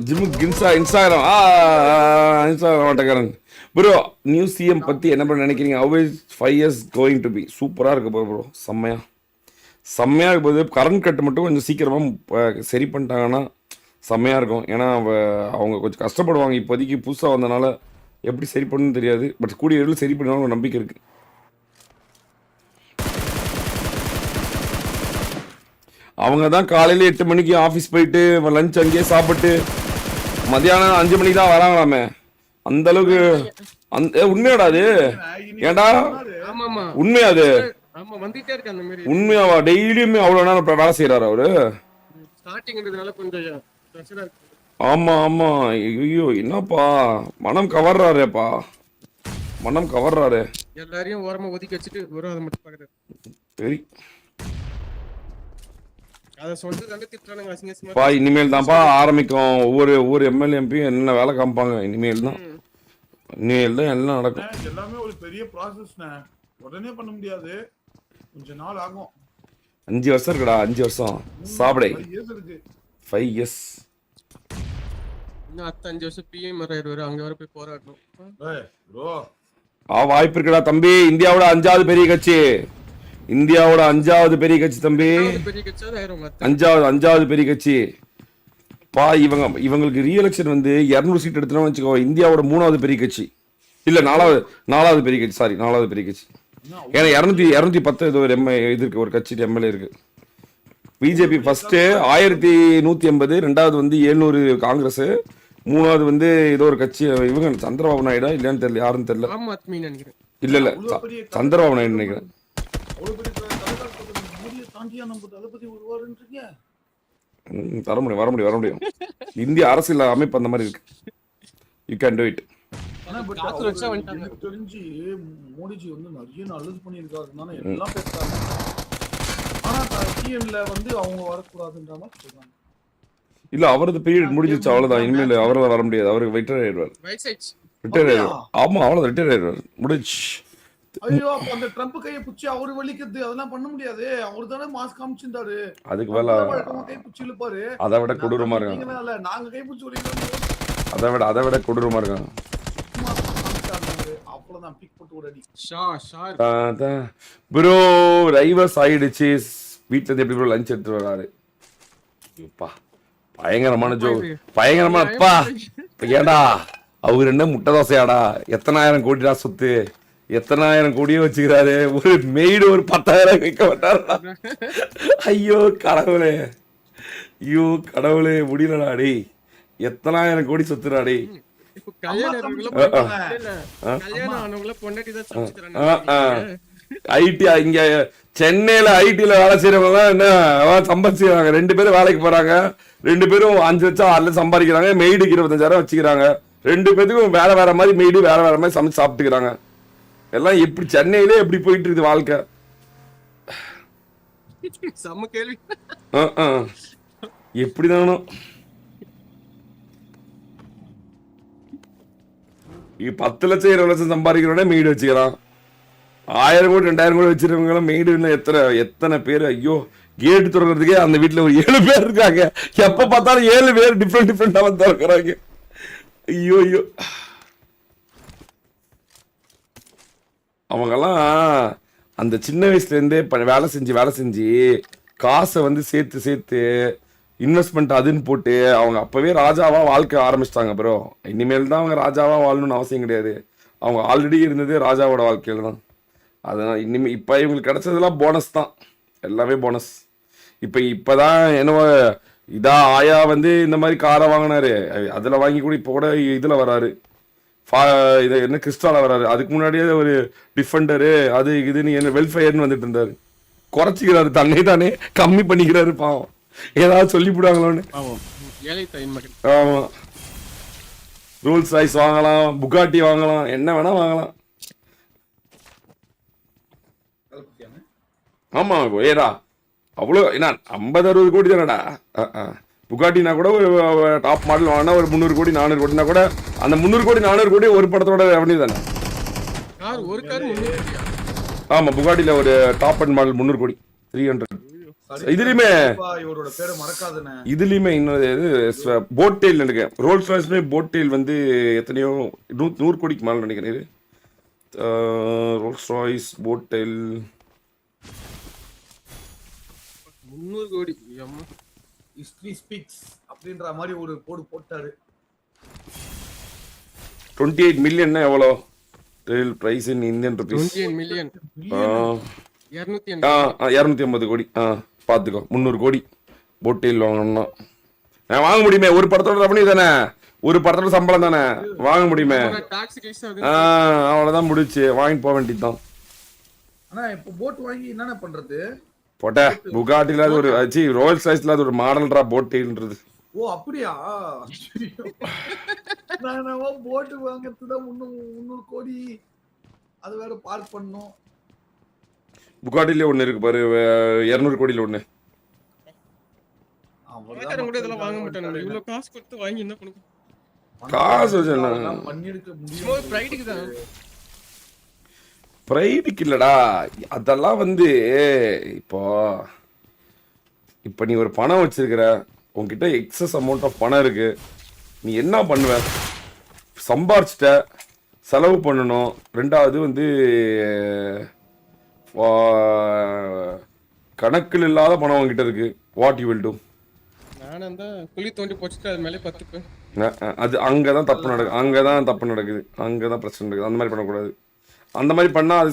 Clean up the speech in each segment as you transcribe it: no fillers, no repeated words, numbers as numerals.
ஜிம்முக்கு Instagram ஆட்டக்காரன் bro. New CM பற்றி என்ன பண்ண நினைக்கிறீங்க? always 5 years going to be சூப்பராக இருக்க போகுது ப்ரோ. செம்மையாக இருக்க போகுது. கரண்ட் கட்டு மட்டும் கொஞ்சம் சீக்கிரமாக சரி பண்ணிட்டாங்கன்னா செம்மையாக இருக்கும். ஏன்னா அவங்க கொஞ்சம் கஷ்டப்படுவாங்க இப்போதைக்கு புதுசாக வந்தனால. எப்படி சரி பண்ணணும்னு தெரியாது. பட் கூடிய விரைவில் சரி பண்ணுவாங்க ஒரு நம்பிக்கை இருக்குது. அவங்க தான் காலையில் 8 மணிக்கு ஆஃபீஸ் போயிட்டு லஞ்ச் அங்கேயே சாப்பிட்டு மதியானம் 5 மணிக்கு தான் வராங்களாமே. அந்த அளவுக்கு உண்மையாடா அது? ஏண்டா உண்மையா அது? உண்மையாவா? டெய்லியுமே அவ்வளோ நேரம் வேலை செய்யறாரு அவரு? ஆமா ஆமா. ஐயோ என்னப்பா மனம் கவர்றாருப்பா, மனம் கவர்றாரு. எல்லாரையும் ஓரமா ஒதுக்கி வச்சுட்டு ஒரு அதை மட்டும் பாக்குறாரு. சரி அத சொல்றது திட்டுறானுங்க அசிங்கமா. பா இனிமேல் தான்ப்பா ஆரம்பிக்கும். ஒவ்வொரு எம்எல்ஏ எம்பியும் என்ன வேலை காமிப்பாங்க. இனிமேல் தான் எல்லாம் நடக்கும். எல்லாமே ஒரு பெரிய ப்ராசஸ்ண்ணே, உடனே பண்ண முடியாது, கொஞ்ச நாள் ஆகும். 5 வருஷம் இருக்குடா. 5 வருஷம் சாப்பிடே. 5 years. இன்னும் 5 வருஷம் பிஎம் வராரு, அங்க வர போய் போராடணும். வாய்ப்பு இருக்குடா தம்பி. இந்தியாவோட 5வது பெரிய கட்சி. இந்தியாவோட 5வது பெரிய கட்சி தம்பி. 5வது பெரிய கட்சி பா. இவங்களுக்கு ரீஎலெக்ஷன் வந்து 200 சீட் எடுத்தோம்னு வச்சுக்கோ. இந்தியாவோட 3வது பெரிய கட்சி இல்ல 4வது பெரிய கட்சி. சாரி 4வது பெரிய கட்சி. ஏன்னா 210 இது ஒரு இது இருக்கு, ஒரு கட்சி எம்எல்ஏ இருக்கு. பிஜேபி ஃபர்ஸ்ட் 1180, 2வது வந்து 700 காங்கிரஸ், 3வது வந்து ஏதோ ஒரு கட்சி. இவங்க சந்திரபாபு நாயுடா இல்லையான்னு தெரியல, யாருன்னு தெரியல. இல்ல சந்திரபாபு நாயுடு நினைக்கிறேன். வர முடியும். இந்திய அரசியல் அமைப்பு அந்த மாதிரி இருக்கு. You can to it. தெரிஞ்சு மோடிஜி வந்து நிறைய நல்லது பண்ணியிருக்காருன்னு எல்லாம் பேசுறாங்க. ஆனா டிஎன்ல வந்து அவங்க வரக்கூடாதுன்ற மாதிரி சொல்றாங்க. இல்ல அவரது பீரியட் முடிஞ்சிச்சு, அவ்வளவுதான். இனிமேல் அவரால் வர முடியாது. அவருக்கு ரிட்டையர் ஆயிடுவார். ஆமா அவ்வளவுதான், ரிட்டையர் ஆயிடுவார், முடிஞ்சு. ஐயோ அப்ப அந்த ட்ரம்ப் கையை பிடிச்சி அவரு வலிக்கிறது அதெல்லாம் பண்ண முடியாது. அவரு தானே மாஸ்க் காமிச்சிருந்தாரு. அதுக்கு மேல கை பிடிச்சி இழுப்பாரு. அதை விட கொடூரமா இருக்காங்க. நாங்க கை பிடிச்சி வலிக்கிறோம். அதை விட கொடூரமா இருக்காங்க. அவ்வளவுதான் பிக் போட்டு ஒரு அடி. ப்ரோ ரைவர்ஸ் ஆயிடுச்சு. வீட்டுல இருந்து எப்படி ப்ரோ லஞ்ச் எடுத்து வராரு? பயங்கரமான பயங்கரமானப்பா. ஏடா அவரு என்ன முட்டை தோசையாடா? எத்தனாயிரம் கோடிடா சொத்து, எத்தனாயிரம் கோடியும் வச்சுக்கிறாரு. ஒரு மெய்டு ஒரு 10,000 வைக்க மாட்டாரா? ஐயோ கடவுளே முடியலடா டே. எத்தனாயிரம் கோடி சொத்துறாடே. ஐடி இங்க சென்னையில ஐடில வேலை செய்யறவங்க தான் என்ன சம்பாதிச்சுக்கிறாங்க. 2 பேரும் வேலைக்கு போறாங்க, 2 பேரும் 5 லட்சம் 6 லட்சம் சம்பாதிக்கிறாங்க. மெய்டுக்கு 25,000 வச்சுக்கிறாங்க. 2 பேருக்கும் வேற மாதிரி மெய்டு வேற மாதிரி சமைச்சு சாப்பிட்டுக்கிறாங்க. எல்லாம் எப்படி சென்னையிலே எப்படி போயிட்டு இருக்குது வாழ்க்கை? எப்படிதானோ 10 லட்சம் 20 லட்சம் சம்பாதிக்கிறோட மெய்டு வச்சுக்கிறான். 1000 கோடி 2000 கோடி வச்சிருக்கவங்க மெய்டு எத்தனை பேர்? ஐயோ கேட்டு திறக்கிறதுக்கே அந்த வீட்டுல ஒரு 7 பேர் இருக்காங்க. எப்ப பார்த்தாலும் 7 பேர் டிஃப்ரெண்டா வந்து திறக்கிறாங்க. ஐயோ அவங்கெல்லாம் அந்த சின்ன வயசுலேருந்தே வேலை செஞ்சு காசை வந்து சேர்த்து இன்வெஸ்ட்மெண்ட் அதுன்னு போட்டு அவங்க அப்போவே ராஜாவாக வாழ்க்கை ஆரம்பிச்சிட்டாங்க ப்ரோ. இனிமேல் தான் அவங்க ராஜாவாக வாழணும்னு அவசியம் கிடையாது. அவங்க ஆல்ரெடி இருந்தது ராஜாவோட வாழ்க்கையில் தான். அதனால் இப்போ இவங்களுக்கு கிடைச்சதெல்லாம் போனஸ் தான், எல்லாமே போனஸ். இப்போ தான் என்னவோ ஆயா வந்து இந்த மாதிரி காரை வாங்கினாரு, அதில் வாங்கி கூட இப்போ கூட இதில் வராரு, இது என்ன கிறிஸ்டால வராரு. அதுக்கு முன்னாடியே ஒரு டிஃபெண்டரு அது இதுன்னு என்ன வெல்ஃபேர்னு வந்துட்டு இருந்தாரு. குறைச்சிக்கிறாரு, தானே கம்மி பண்ணிக்கிறாரு. பாவம் ஏதாவது சொல்லி போடுவாங்களோன்னு. ஆமா ரூல்ஸ் ரைஸ் வாங்கலாம், புகாட்டி வாங்கலாம், என்ன வேணா வாங்கலாம். ஆமா ஏடா அவ்வளோ என்ன 50-60 கோடி தானடா. புகாட்டினா கூட ஒரு டாப் மாடல் வாங்கினா ஒரு 300 கோடி 400 கோடினா கூட அந்த 300 கோடி 400 கோடி ஒரு படத்தோட ரெவன்யூ தானே. ஆமா புகாட்டில ஒரு டாப் அண்ட் மாடல் 300 கோடி 300. இதுலயுமே இவரோட பேரை மறக்காதனே. இதுலயுமே இன்னொரு இது போட் டெயில் நினைக்கிறேன். ரோல்ஸ் ராய்ஸ்மே போட் டெயில் வந்து எத்தனையோ 100 கோடிக்கு மேல நினைக்கிறேன். இது ரோல்ஸ் ராய்ஸ் போட் டெயில் 300 கோடி அம்மா. ஹிஸ்டரி ஸ்பீக்ஸ் அப்படின்ற மாதிரி ஒரு போட்டாரு. 28 மில்லியன் எவ்வளோ tail price in Indian rupees? 28 million 280 250 கோடி. பார்த்துக்கோ 300 கோடி போட் டெயில் வாங்கணும்னா வாங்க முடியுமே. ஒரு படத்தோட ரெவன்யூ தானே, ஒரு படத்தோட சம்பளம் தானே, வாங்க முடியுமே. டாக்ஸ் கேஸ் அது. அவ்வளோதான் முடிச்சு வாங்கிட்டு போக வேண்டியதுதான். ஆனா இப்போ போட் வாங்கி என்னென்ன பண்றது? போட்ட புகாட்டில அது ஒரு ரோல்ஸ் ராய்ஸ்ல அது ஒரு மாடல்ரா போட் டெயில்ன்றது. ஓ அப்படியா? நான் போட்டு வாங்கறதுதான் 300 கோடி. அது வேற பார்க் பண்ணணும். புகாட்டிலே ஒன்று இருக்கு பாரு, 200 கோடியில் ஒன்று. பணக்காரங்க கூட இதெல்லாம் வாங்க மாட்டாங்க. இவ்வளவு காசு கொடுத்து வாங்கி என்ன பண்ணுங்க? காசு வச்சு என்ன பண்ணிருக்க முடியும்? சும்மா பிரைடுக்கு தான். பிரைடுக்கு இல்லடா, அதெல்லாம் வந்து இப்போ நீ ஒரு பணம் வச்சிருக்கிற, உன்கிட்ட எக்ஸஸ் அமௌண்ட் ஆஃப் பணம் இருக்கு, நீ என்ன பண்ணுவ? சம்பாரிச்சிட்ட, செலவு பண்ணணும். ரெண்டாவது வந்து கணக்கில் இல்லாத பணம் உங்ககிட்ட இருக்கு. What you will do? நானும் அந்த குழி தோண்டி போச்சுட்டு அது மேலே பத்துப்பேன். அது அங்கதான் தப்பு நடக்குது, அங்கதான் தப்பு நடக்குது, அங்கதான் பிரச்சனை நடக்குது. அந்த மாதிரி பண்ணக்கூடாது. அந்த மாதிரி பண்ணா அது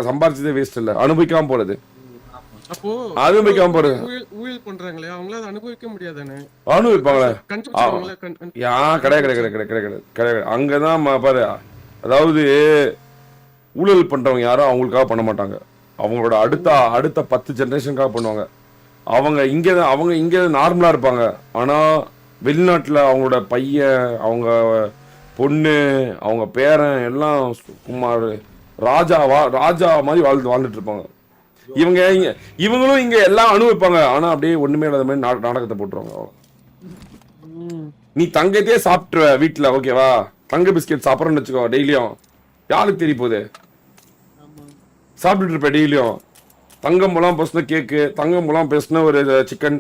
சம்பாரிச்சதே வேஸ்ட் இல்ல, அனுபவிக்காம போறது. அப்போ அனுபவிக்காம போறது. ஊழல் பண்றாங்களே அவங்களால அதை அனுபவிக்க முடியாதானே? அனுபவிப்பாங்களே. கண்டுபிடிச்சாங்களே. கிடையாது. அங்கதான் பாரு, அதாவது ஊழல் பண்றவங்க யாரும் அவங்களுக்காக பண்ண மாட்டாங்க. அவங்களோட அடுத்த 10 ஜெனரேஷனுக்காக பண்ணுவாங்க. அவங்க இங்கே நார்மலா இருப்பாங்க. ஆனா வெளிநாட்டுல அவங்களோட பையன், அவங்க பொண்ணு, அவங்க பேரன் எல்லாம் குமார் ராஜா மாதிரி வாழ்ந்துட்டு இருப்பாங்க. இவங்களும் இங்க எல்லாம் அனுபவிப்பாங்க. ஆனா அப்படியே ஒண்ணுமே இல்லாத மாதிரி நாடகத்தை போட்டுருவாங்க. நீ தங்கத்தையே சாப்பிட்டுருவ வீட்டுல, ஓகேவா? தங்க பிஸ்கெட் சாப்பிட்றன்னு வச்சுக்கோ, டெய்லியும் யாருக்கு தெரிய போகுது? சாப்பிட்டுட்டு இருப்ப டெய்லியும். தங்கம் மூலம் பேசின கேக்கு, தங்கம் மூலம் பேசின ஒரு சிக்கன்,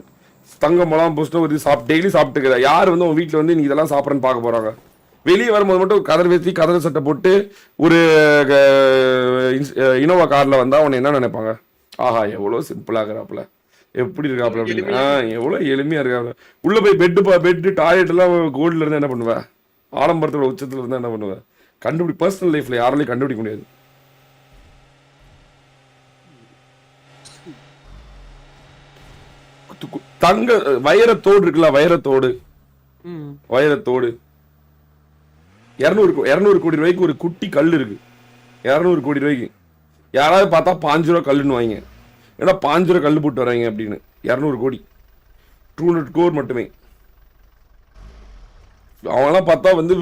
தங்கம் மூலம் பேசின ஒரு டெய்லி சாப்பிட்டுக்கிற யார் வந்து உங்க வீட்டுல வந்து நீ இதெல்லாம் சாப்பிட்றன்னு பார்க்க போறாங்க? வெளியே வரும்போது மட்டும் கதர் சட்டை போட்டு ஒரு இனோவா கார்ல வந்தா உன்னை என்ன நினைப்பாங்க? ஆஹா எவ்வளவு சிம்பிளா இருக்கிறாப்புல, எப்படி இருக்காப்புல அப்படின்னு. எவ்வளவு எளிமையா இருக்காப்புல. உள்ள போய் பெட்டு டாய்லெட் எல்லாம் கோல்ட்ல இருந்தா என்ன பண்ணுவேன்? ஆடம்பரத்தோட உச்சத்துல இருந்தா என்ன பண்ணுவேன்? பர்சனல் லைஃப்ல யாராலையும் கண்டுபிடிக்க முடியாது. தங்க வைரத்தோடு இருக்குல்ல, வைரத்தோடு 200 கோடி ரூபாய்க்கு ஒரு குட்டி கல் இருக்கு. 200 கோடி ரூபாய்க்கு யாராவது பார்த்தா 5 ரூபா கல்லுன்னு வாங்க. ஏன்னா 5 ரூபா கல் போட்டு வராங்க அப்படின்னு. 200 கோடி 200 கோடி மட்டுமே. அவங்களாம் பார்த்தா வந்து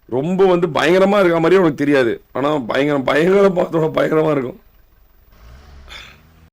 ரொம்ப வந்து பயங்கரமா இருக்க மாதிரியே உனக்கு தெரியாது. ஆனா பயங்கரமா இருக்கும்.